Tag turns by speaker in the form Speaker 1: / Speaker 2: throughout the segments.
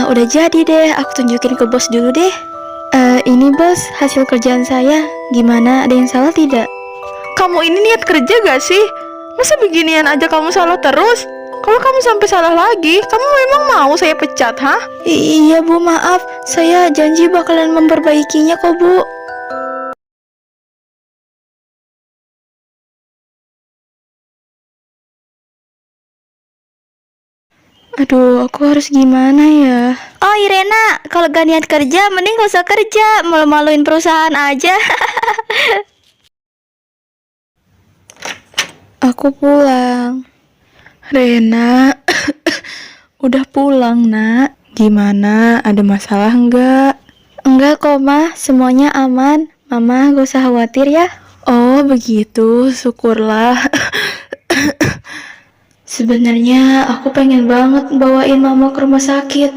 Speaker 1: Nah, udah jadi deh. Aku tunjukin ke bos dulu deh. Ini bos, hasil kerjaan saya. Gimana? Ada yang salah tidak?
Speaker 2: Kamu ini niat kerja gak sih? Masa beginian aja kamu salah terus? Kalau kamu sampai salah lagi, kamu memang mau saya pecat, hah?
Speaker 1: Iya bu, maaf. Saya janji bakalan memperbaikinya kok bu. Aduh, aku harus gimana ya? Oh Irena, kalau gak niat kerja, mending gak usah kerja. Malu-maluin perusahaan aja. Aku pulang.
Speaker 2: Rena, udah pulang nak. Gimana? Ada masalah enggak?
Speaker 1: Enggak kok mah, semuanya aman. Mama gak usah khawatir ya.
Speaker 2: Oh begitu, syukurlah.
Speaker 1: Sebenarnya aku pengen banget bawain mama ke rumah sakit,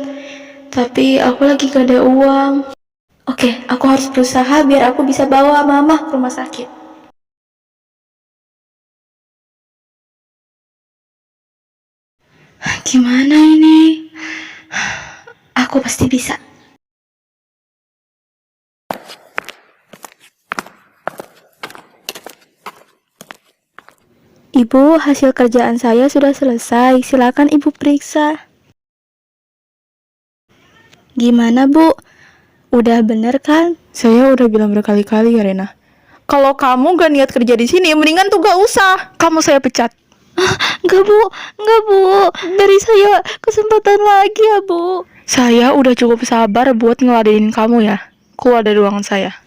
Speaker 1: tapi aku lagi gak ada uang. Oke, aku harus berusaha biar aku bisa bawa mama ke rumah sakit. Gimana ini? Aku pasti bisa. Ibu, hasil kerjaan saya sudah selesai. Silakan ibu periksa. Gimana bu? Udah bener kan?
Speaker 2: Saya udah bilang berkali-kali ya Rena. Kalau kamu gak niat kerja di sini, mendingan tuh gak usah. Kamu saya pecat.
Speaker 1: Enggak bu. Beri saya kesempatan lagi ya bu.
Speaker 2: Saya udah cukup sabar buat ngeladenin kamu ya. Keluar dari ruangan saya.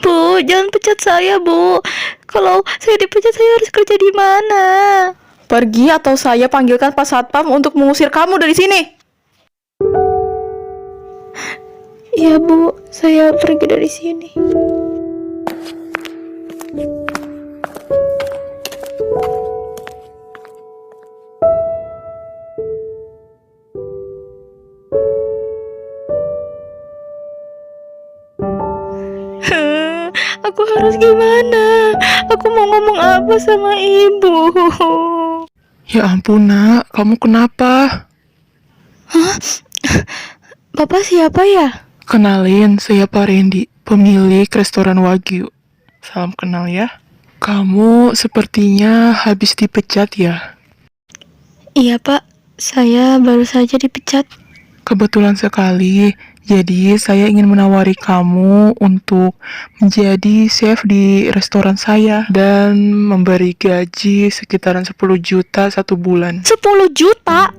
Speaker 1: Bu, jangan pecat saya bu. Kalau saya dipecat saya harus kerja di mana?
Speaker 2: Pergi atau saya panggilkan Pak Satpam untuk mengusir kamu dari sini.
Speaker 1: Iya bu, saya pergi dari sini. Aku harus gimana? Aku mau ngomong apa sama ibu?
Speaker 2: Ya ampun nak, kamu kenapa?
Speaker 1: Bapak siapa ya?
Speaker 2: Kenalin, saya Pak Randy, pemilik restoran Wagyu. Salam kenal ya. Kamu sepertinya habis dipecat ya?
Speaker 1: Iya pak, saya baru saja dipecat.
Speaker 2: Kebetulan sekali, jadi saya ingin menawari kamu untuk menjadi chef di restoran saya dan memberi gaji sekitaran 10 juta 1 bulan.
Speaker 1: 10 juta?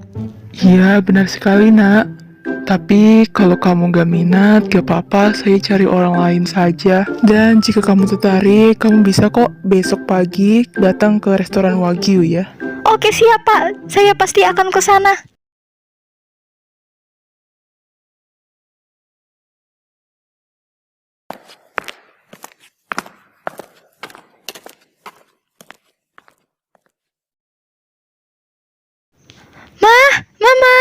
Speaker 2: Iya, benar sekali nak. Tapi kalau kamu gak minat, gak apa-apa, saya cari orang lain saja. Dan jika kamu tertarik, kamu bisa kok besok pagi datang ke restoran Wagyu ya.
Speaker 1: Oke siap pak, saya pasti akan ke sana. Mama.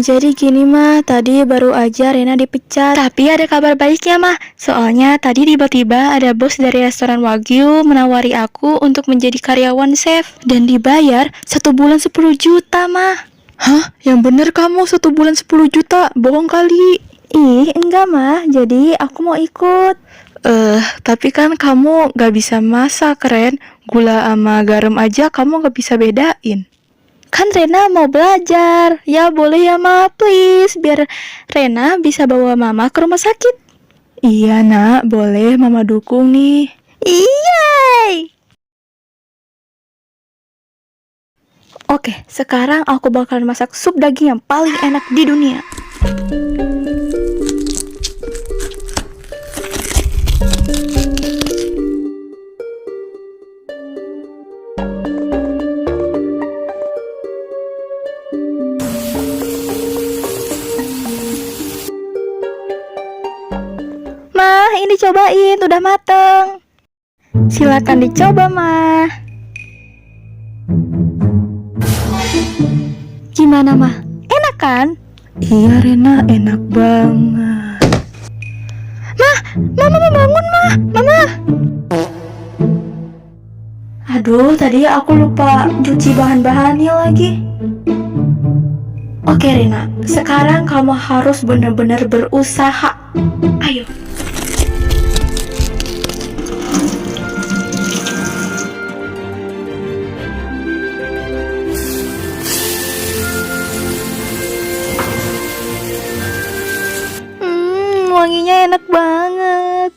Speaker 1: Jadi gini mah, tadi baru aja Rena dipecat. Tapi ada kabar baiknya mah. Soalnya tadi tiba-tiba ada bos dari restoran Wagyu menawari aku untuk menjadi karyawan chef dan dibayar 1 bulan 10 juta mah.
Speaker 2: Hah? Yang bener kamu 1 bulan 10 juta? Bohong kali.
Speaker 1: Ih, enggak mah. Jadi aku mau ikut.
Speaker 2: Tapi kan kamu gak bisa masak, Ren. Gula sama garam aja kamu gak bisa bedain.
Speaker 1: Kan Rena mau belajar. Ya boleh ya ma, please. Biar Rena bisa bawa mama ke rumah sakit.
Speaker 2: Iya nak, boleh, mama dukung nih.
Speaker 1: Iyay! Oke, sekarang aku bakalan masak sup daging yang paling enak di dunia. Mah, ini cobain, udah mateng. Silakan dicoba, Mah. Gimana, Mah? Enak kan?
Speaker 2: Iya Rena, enak banget.
Speaker 1: Mama bangun, Mah. Mama. Aduh, tadi aku lupa cuci bahan-bahannya lagi. Oke Rena, sekarang kamu harus benar-benar berusaha. Ayo. Wanginya enak banget.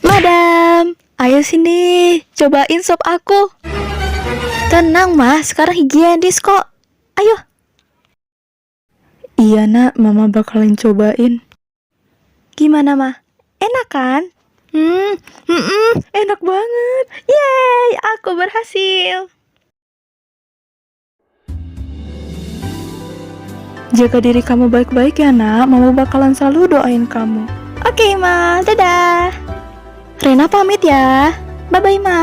Speaker 1: Madam, ayo sini, cobain sop aku. Tenang Mas, sekarang higienis kok. Ayo. Iya nak, mama bakalan cobain. Gimana mah? Enak kan? Enak banget. Yeay, aku berhasil. Jaga diri kamu baik-baik ya nak, mama bakalan selalu doain kamu. Oke ma, dadah. Rena pamit ya. Bye-bye ma.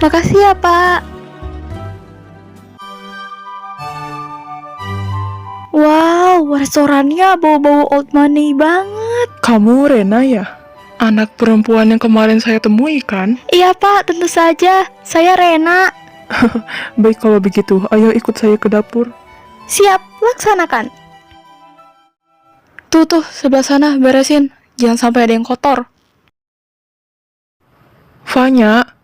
Speaker 1: Makasih ya, Pak. Wow, restorannya bau-bau old money banget.
Speaker 2: Kamu Rena ya? Anak perempuan yang kemarin saya temui kan?
Speaker 1: Iya, Pak, tentu saja. Saya Rena.
Speaker 2: Baik kalau begitu, ayo ikut saya ke dapur.
Speaker 1: Siap, laksanakan.
Speaker 2: Tuh, sebelah sana beresin. Jangan sampai ada yang kotor. Fanya,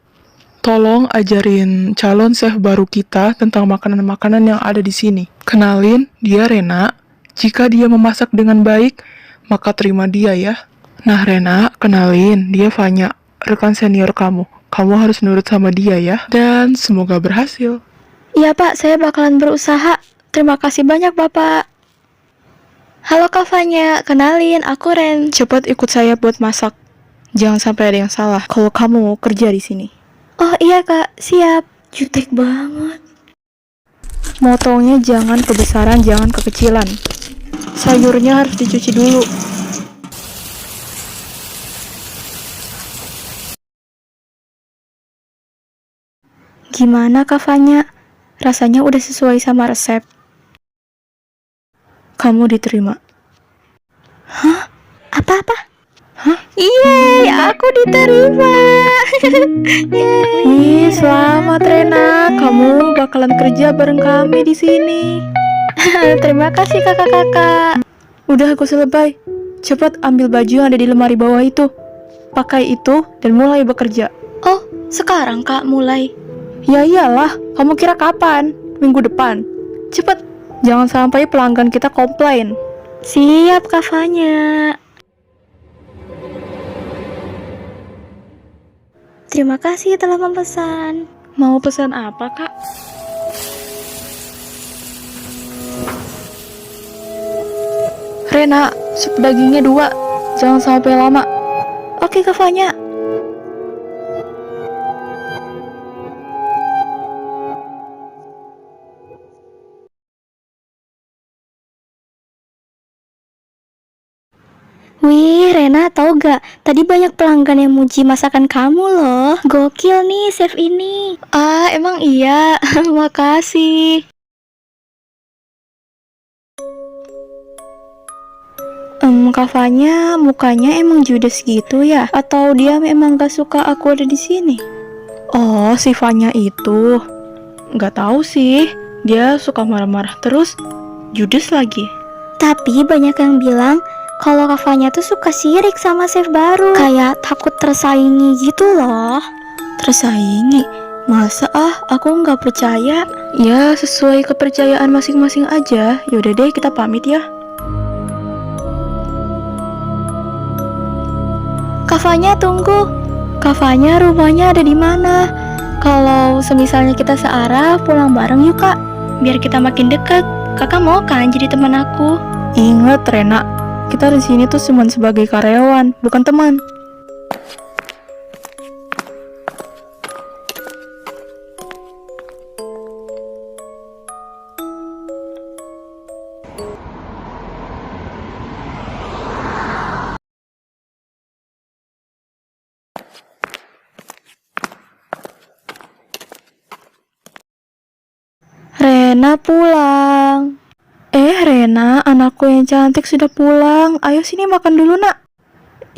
Speaker 2: tolong ajarin calon chef baru kita tentang makanan-makanan yang ada di sini. Kenalin, dia Rena. Jika dia memasak dengan baik, maka terima dia ya. Nah Rena, kenalin, dia Fanya, rekan senior kamu. Kamu harus nurut sama dia ya. Dan semoga berhasil.
Speaker 1: Iya, Pak, saya bakalan berusaha. Terima kasih banyak, Bapak. Halo Kak Fanya, kenalin, aku Ren.
Speaker 2: Cepat ikut saya buat masak. Jangan sampai ada yang salah kalau kamu mau kerja di sini.
Speaker 1: Oh iya Kak, siap. Jutek banget.
Speaker 2: Motongnya jangan kebesaran, jangan kekecilan. Sayurnya harus dicuci dulu.
Speaker 1: Gimana Kak Fanya? Rasanya udah sesuai sama resep.
Speaker 2: Kamu diterima.
Speaker 1: Hah? Apa-apa?
Speaker 2: Hah?
Speaker 1: Yeay, aku diterima. Yeay.
Speaker 2: Ih, selamat Rena. Kamu bakalan kerja bareng kami di sini.
Speaker 1: Terima kasih kakak-kakak.
Speaker 2: Udah gak usah lebay. Cepat ambil baju yang ada di lemari bawah itu. Pakai itu dan mulai bekerja.
Speaker 1: Oh, sekarang Kak mulai.
Speaker 2: Ya iyalah, kamu kira kapan? Minggu depan. Cepet, jangan sampai pelanggan kita komplain.
Speaker 1: Siap Kak Fanya. Terima kasih telah memesan.
Speaker 2: Mau pesan apa, Kak? Rena, sup dagingnya 2. Jangan sampai lama.
Speaker 1: Oke Kak Fanya. Wih, Rena, tau gak? Tadi banyak pelanggan yang muji masakan kamu loh. Gokil nih chef ini.
Speaker 2: Ah, emang iya. Makasih.
Speaker 1: Kak Fanya, mukanya emang judes gitu ya? Atau dia memang gak suka aku ada di sini?
Speaker 2: Oh, si Fanya itu. Nggak tahu sih. Dia suka marah-marah terus. Judes lagi.
Speaker 1: Tapi banyak yang bilang kalau Kak Fanya tuh suka sirik sama chef baru. Kayak takut tersaingi gitu loh.
Speaker 2: Tersaingi? Masa aku nggak percaya. Ya, sesuai kepercayaan masing-masing aja. Yaudah deh, kita pamit ya.
Speaker 1: Kak Fanya, tunggu. Kak Fanya, rumahnya ada di mana? Kalau semisalnya kita searah, pulang bareng yuk Kak. Biar kita makin dekat. Kakak mau kan jadi teman aku?
Speaker 2: Ingat Rena,
Speaker 1: kita di sini tuh cuma sebagai karyawan, bukan teman. Rena pulang. Rena, anakku yang cantik sudah pulang. Ayo sini makan dulu, nak.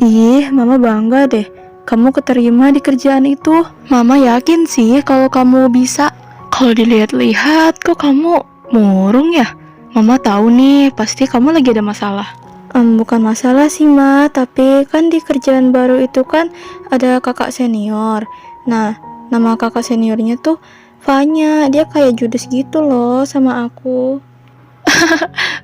Speaker 1: Ih, mama bangga deh. Kamu keterima di kerjaan itu. Mama yakin sih kalau kamu bisa. Kalau dilihat-lihat, kok kamu murung ya? Mama tahu nih, pasti kamu lagi ada masalah. Bukan masalah sih, Ma. Tapi kan di kerjaan baru itu kan ada kakak senior. Nah, nama kakak seniornya tuh Fanya. Dia kayak judes gitu loh sama aku.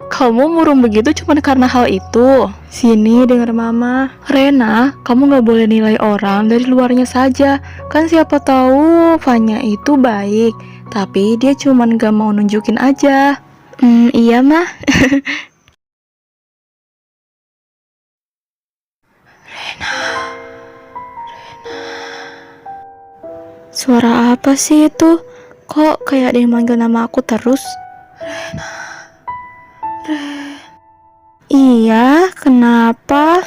Speaker 1: Kamu murung begitu cuma karena hal itu? Sini denger mama. Rena, kamu gak boleh nilai orang dari luarnya saja. Kan siapa tahu Fanya itu baik, tapi dia cuma gak mau nunjukin aja. Iya mah. Suara apa sih itu? Kok kayak ada yang manggil nama aku terus? Iya, kenapa?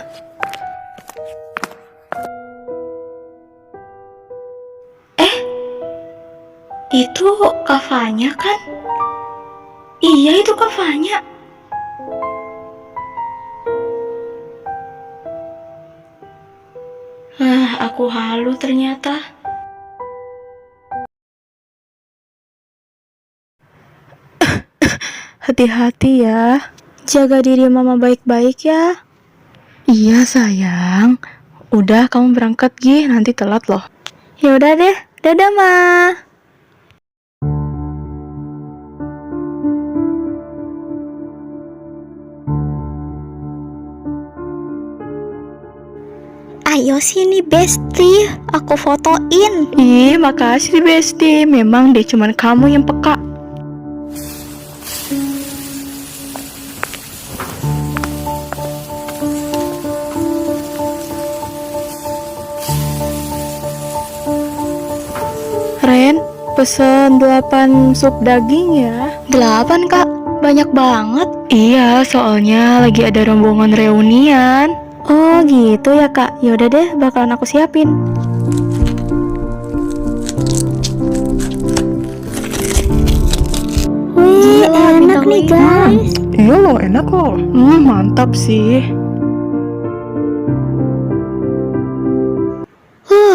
Speaker 1: Itu Kavanya kan? Iya, itu Kavanya. Aku halu ternyata. Hati-hati ya. Jaga diri mama baik-baik ya. Iya sayang. Udah kamu berangkat Gi, nanti telat loh. Ya udah deh. Dadah Ma. Ayo sini Besti, aku fotoin. Ih, makasih Besti. Memang deh cuman kamu yang peka. Ren, pesen 8 sup daging ya. 8 kak, banyak banget. Iya, soalnya lagi ada rombongan reunian. Oh gitu ya kak, yaudah deh bakalan aku siapin. Wih, enak nih guys.
Speaker 2: Iya loh, enak loh. Mantap sih.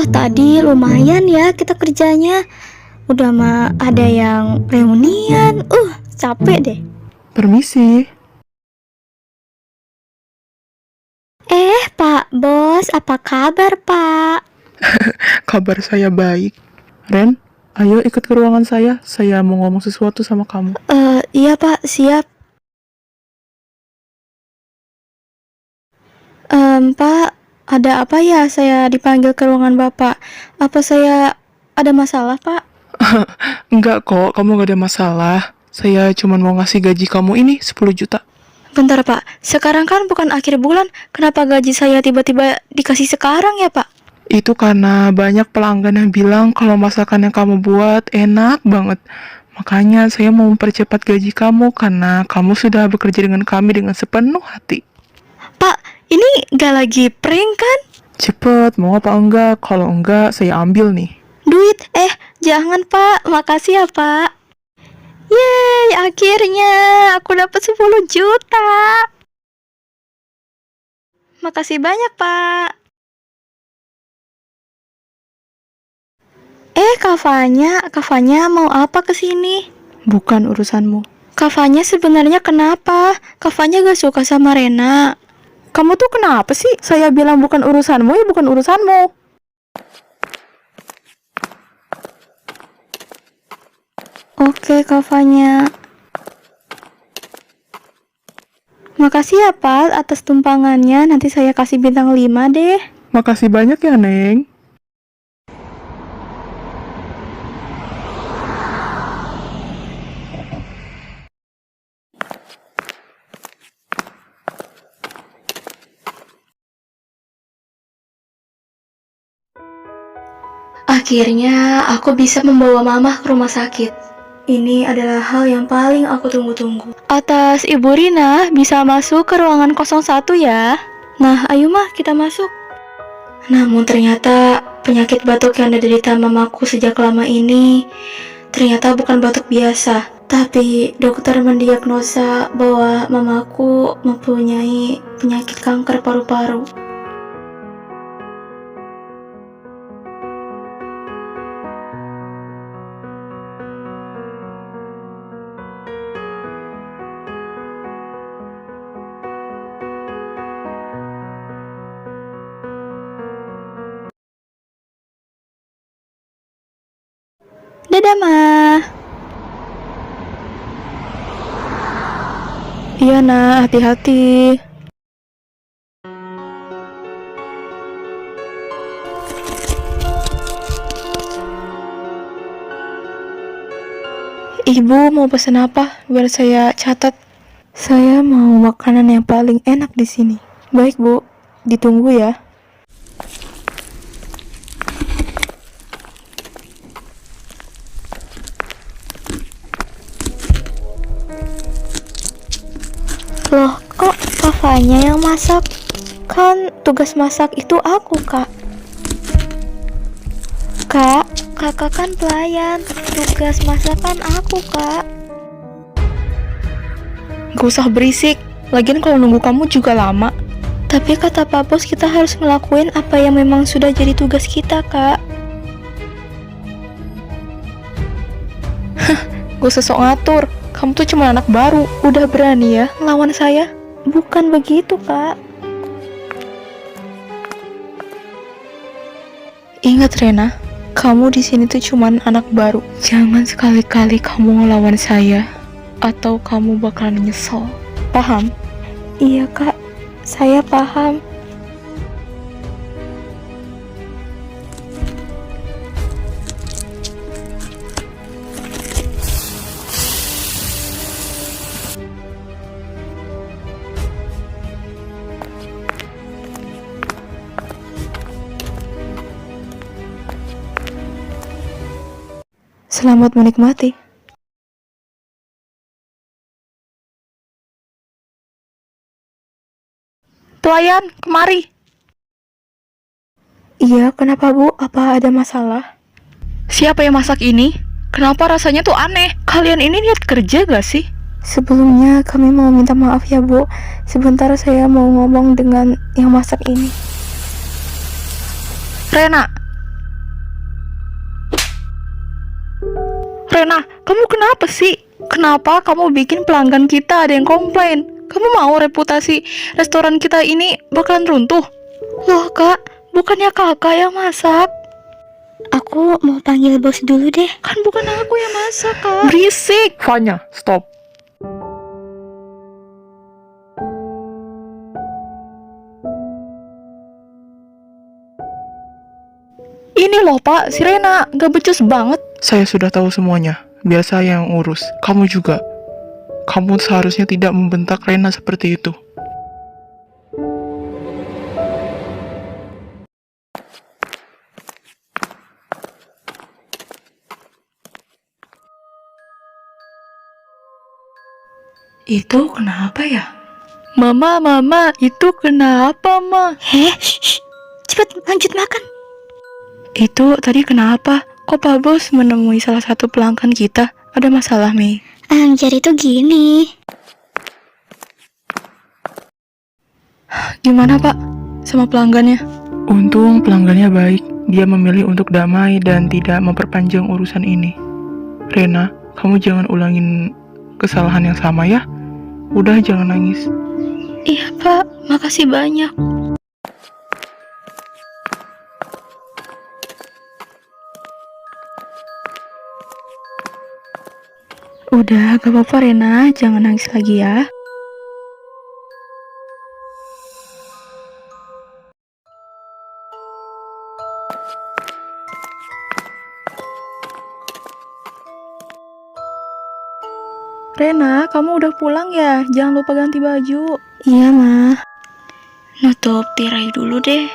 Speaker 1: Tadi lumayan ya kita kerjanya. Udah mah ada yang reunian. Capek deh.
Speaker 2: Permisi.
Speaker 1: Pak Bos, apa kabar Pak?
Speaker 2: Kabar saya baik. Ren, ayo ikut ke ruangan saya. Saya mau ngomong sesuatu sama kamu.
Speaker 1: Iya Pak, siap. Pak, ada apa ya saya dipanggil ke ruangan Bapak? Apa saya ada masalah Pak?
Speaker 2: Enggak kok, kamu gak ada masalah. Saya cuma mau ngasih gaji kamu ini 10 juta.
Speaker 1: Bentar Pak, sekarang kan bukan akhir bulan. Kenapa gaji saya tiba-tiba dikasih sekarang ya Pak?
Speaker 2: Itu karena banyak pelanggan yang bilang kalau masakan yang kamu buat enak banget. Makanya saya mau mempercepat gaji kamu karena kamu sudah bekerja dengan kami dengan sepenuh hati.
Speaker 1: Pak, ini gak lagi prank kan?
Speaker 2: Cepet, mau apa enggak? Kalau enggak, saya ambil nih.
Speaker 1: Duit? Jangan Pak, makasih ya Pak. Yeay, akhirnya aku dapat 10 juta. Makasih banyak Pak. Kavanya mau apa kesini?
Speaker 2: Bukan urusanmu.
Speaker 1: Kavanya sebenarnya kenapa? Kavanya gak suka sama Rena.
Speaker 2: Kamu tuh kenapa sih? Saya bilang bukan urusanmu, ya bukan urusanmu.
Speaker 1: Oke, Kavanya. Makasih ya, Pak, atas tumpangannya. Nanti saya kasih bintang 5 deh.
Speaker 2: Makasih banyak ya, Neng.
Speaker 1: Akhirnya aku bisa membawa Mama ke rumah sakit. Ini adalah hal yang paling aku tunggu-tunggu. Atas Ibu Rina, bisa masuk ke ruangan 01 ya. Nah, ayo mah kita masuk. Namun ternyata penyakit batuk yang diderita mamaku sejak lama ini ternyata bukan batuk biasa. Tapi dokter mendiagnosa bahwa mamaku mempunyai penyakit kanker paru-paru. Dadah, Ma. Iya, Nak. Hati-hati. Ibu mau pesan apa? Biar saya catat. Saya mau makanan yang paling enak di sini. Baik, Bu. Ditunggu ya. Loh, kok kakaknya yang masak? Kan tugas masak itu aku, Kak. Kak, kakak kan pelayan. Tugas masak kan aku, Kak. Gak usah berisik. Lagian kalau nunggu kamu juga lama. Tapi kata Pak Bos kita harus ngelakuin apa yang memang sudah jadi tugas kita, Kak. Gak usah sok ngatur. Kamu tuh cuma anak baru. Udah berani ya ngelawan saya? Bukan begitu, Kak. Ingat, Rena, kamu di sini tuh cuma anak baru. Jangan sekali-kali kamu ngelawan saya, atau kamu bakalan nyesel. Paham? Iya, Kak. Saya paham. Selamat menikmati. Pelayan, kemari. Iya, kenapa Bu? Apa ada masalah? Siapa yang masak ini? Kenapa rasanya tuh aneh? Kalian ini niat kerja gak sih? Sebelumnya kami mau minta maaf ya Bu. Sebentar saya mau ngomong dengan yang masak ini. Rena, kamu kenapa sih? Kenapa kamu bikin pelanggan kita ada yang komplain? Kamu mau reputasi restoran kita ini bakalan runtuh? Loh Kak, bukannya kakak yang masak? Aku mau panggil bos dulu deh. Kan bukan aku yang masak, Kak. Berisik!
Speaker 2: Fanya, stop.
Speaker 1: Ini loh Pak, si Rena gak becus banget.
Speaker 2: Saya sudah tahu semuanya. Biar saya yang urus. Kamu juga. Kamu seharusnya tidak membentak Rena seperti itu.
Speaker 1: Itu kenapa ya? Mama, itu kenapa, Ma? Cepet lanjut makan. Itu tadi kenapa? Kok Pak Bos menemui salah satu pelanggan kita? Ada masalah, Mei?
Speaker 3: Jadi tuh gini.
Speaker 1: Gimana, Pak? Sama pelanggannya?
Speaker 2: Untung pelanggannya baik. Dia memilih untuk damai dan tidak memperpanjang urusan ini. Rena, kamu jangan ulangin kesalahan yang sama ya. Udah, jangan nangis.
Speaker 1: Iya, Pak. Makasih banyak. Udah, gak apa-apa Rena. Jangan nangis lagi ya. Rena, kamu udah pulang ya? Jangan lupa ganti baju. Iya, Ma. Nutup tirai dulu deh.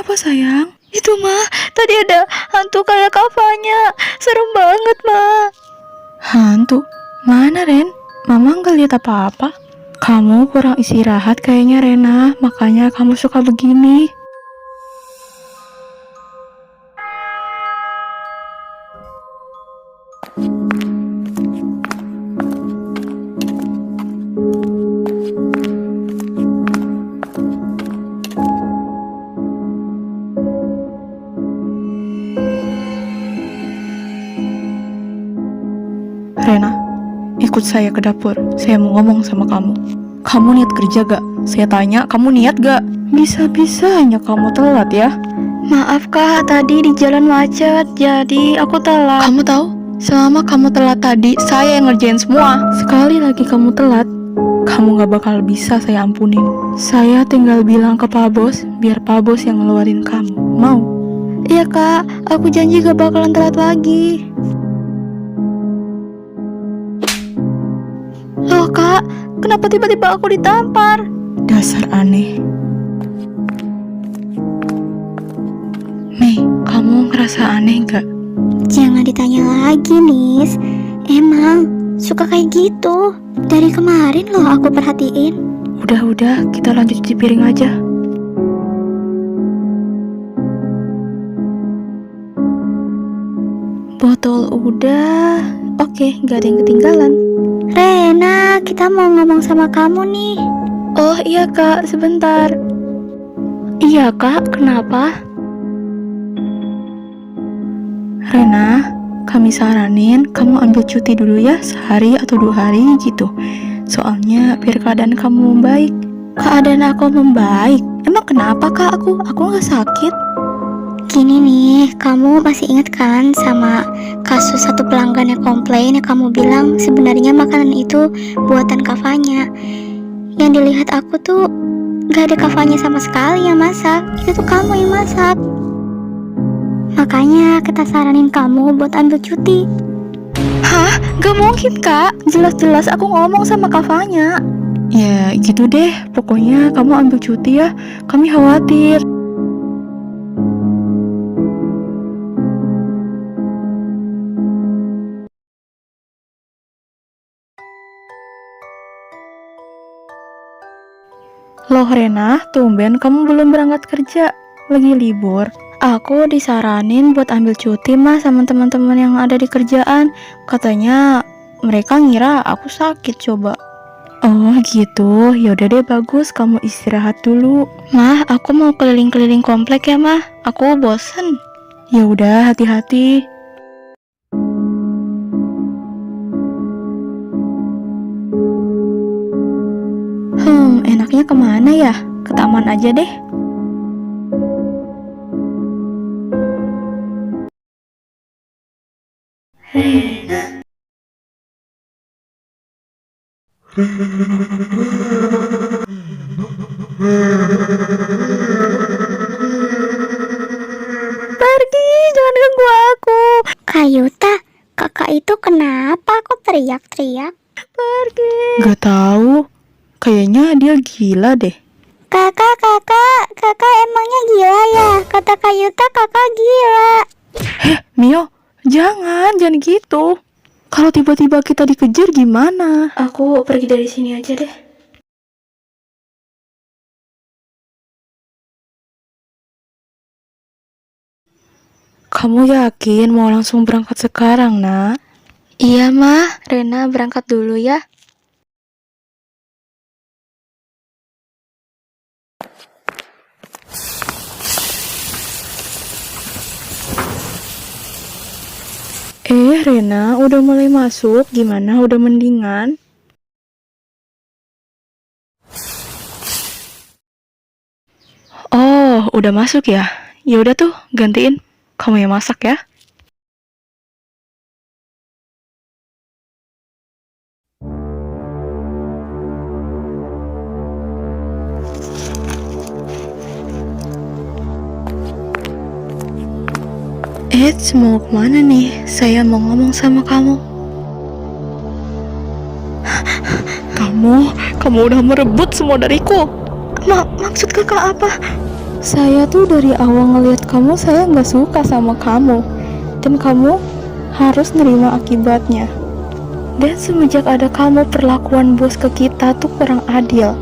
Speaker 1: Kenapa sayang? Itu mah, tadi ada hantu kayak kafanya. Serem banget mah. Hantu? Mana Ren? Mama nggak lihat apa-apa. Kamu kurang istirahat kayaknya Rena, makanya kamu suka begini. Rena, ikut saya ke dapur. Saya mau ngomong sama kamu. Kamu niat kerja gak? Saya tanya, kamu niat gak? Bisa-bisanya kamu telat ya. Maaf kak, tadi di jalan macet, jadi aku telat. Kamu tahu? Selama kamu telat tadi, saya yang ngerjain semua. Sekali lagi kamu telat, kamu gak bakal bisa saya ampunin. Saya tinggal bilang ke Pak Bos, biar Pak Bos yang ngeluarin kamu. Mau? Iya kak, aku janji gak bakalan telat lagi. Loh kak, kenapa tiba-tiba aku ditampar? Dasar aneh. Mei, kamu ngerasa aneh gak?
Speaker 3: Jangan ditanya lagi, Nis. Emang suka kayak gitu. Dari kemarin loh aku perhatiin.
Speaker 1: Udah, kita lanjut cuci piring aja. Botol udah. Oke, gak ada yang ketinggalan.
Speaker 3: Rena, kita mau ngomong sama kamu nih.
Speaker 1: Oh iya kak, sebentar. Iya kak, kenapa? Rena, kami saranin kamu ambil cuti dulu ya, sehari atau 2 hari gitu. Soalnya biar keadaan kamu membaik. Keadaan aku membaik? Emang kenapa kak aku? Aku gak sakit.
Speaker 3: Gini nih, kamu masih ingat kan sama kasus satu pelanggan yang komplain yang kamu bilang sebenarnya makanan itu buatan kafanya. Yang dilihat aku tuh gak ada kafanya sama sekali yang masak. Itu tuh kamu yang masak. Makanya kita saranin kamu buat ambil cuti.
Speaker 1: Hah? Gak mungkin kak. Jelas-jelas aku ngomong sama kafanya. Ya gitu deh, pokoknya kamu ambil cuti ya. Kami khawatir. Loh Rena, tumben kamu belum berangkat kerja. Lagi libur. Aku disaranin buat ambil cuti mah sama teman-teman yang ada di kerjaan. Katanya mereka ngira aku sakit coba. Oh gitu, yaudah deh bagus, kamu istirahat dulu. Mah, aku mau keliling-keliling komplek ya mah. Aku bosen. Ya udah, hati-hati. Enaknya kemana ya? Ke taman aja deh. Pergi, jangan ganggu aku.
Speaker 3: Kayuta, kakak itu kenapa kok teriak-teriak?
Speaker 1: Pergi. Gak tahu. Kayaknya dia gila deh.
Speaker 3: Kakak emangnya gila ya? Kata Kayuta kakak gila.
Speaker 1: Mio, jangan gitu. Kalau tiba-tiba kita dikejar gimana? Aku pergi dari sini aja deh. Kamu yakin mau langsung berangkat sekarang, nak? Iya, Mah. Rena berangkat dulu ya. Rena, udah mulai masuk. Gimana? Udah mendingan? Oh, udah masuk ya? Ya udah tuh, gantiin. Kamu yang masak ya. Mau kemana nih? Saya mau ngomong sama kamu. Kamu udah merebut semua dariku. Maksud kakak apa? Saya tuh dari awal ngelihat kamu, saya nggak suka sama kamu. Dan kamu harus nerima akibatnya. Dan semenjak ada kamu, perlakuan bos ke kita tuh kurang adil.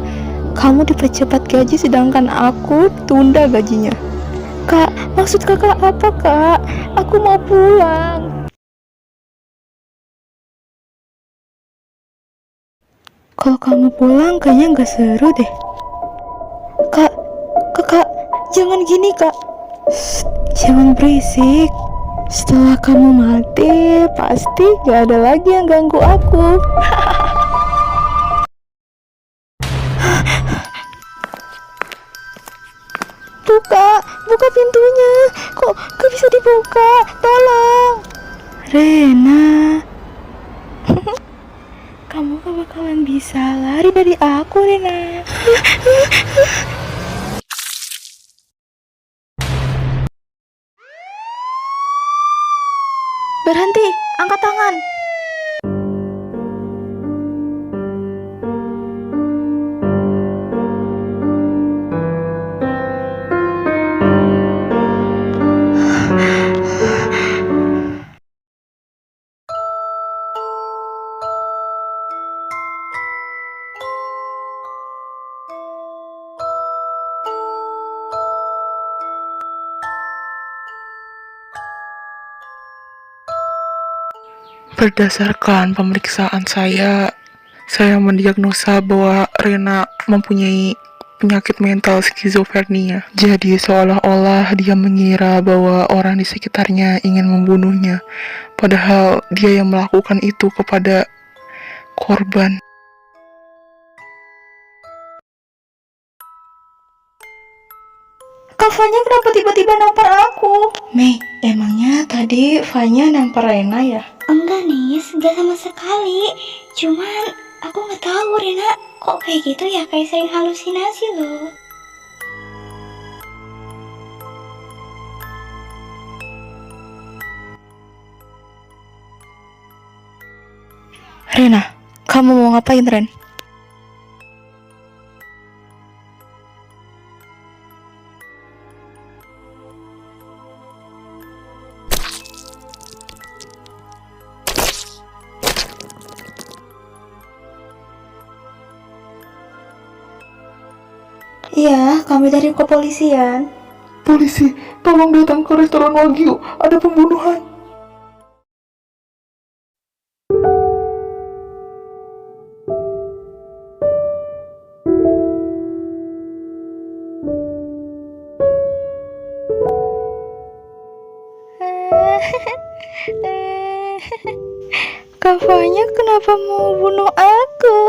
Speaker 1: Kamu dipercepat gaji sedangkan aku tunda gajinya. Kak, maksud kakak apa kak? Aku mau pulang. Kalau kamu pulang kayaknya nggak seru deh. Kak, kakak, jangan gini kak. Shh, jangan berisik. Setelah kamu mati, pasti gak ada lagi yang ganggu aku. Tuh kak, buka pintunya. Kok gak bisa dibuka? Tolong. Rena, kamu gak bakalan bisa lari dari aku, Rena. Berhenti, angkat tangan.
Speaker 2: Berdasarkan pemeriksaan saya mendiagnosa bahwa Rena mempunyai penyakit mental skizofrenia. Jadi seolah-olah dia mengira bahwa orang di sekitarnya ingin membunuhnya, padahal dia yang melakukan itu kepada korban.
Speaker 1: Kak Fanya kenapa tiba-tiba nampar aku? Mei, emangnya tadi Fanya nampar Rena ya?
Speaker 3: Enggak Nis, gak sama sekali. Cuman aku gak tahu Rena kok kayak gitu ya, kayak sering halusinasi loh.
Speaker 1: Rena, kamu mau ngapain Ren? Iya, kami dari kepolisian.
Speaker 2: Polisi, tolong datang ke restoran Wagyu, ada pembunuhan.
Speaker 1: Kak Fanya kenapa mau bunuh aku?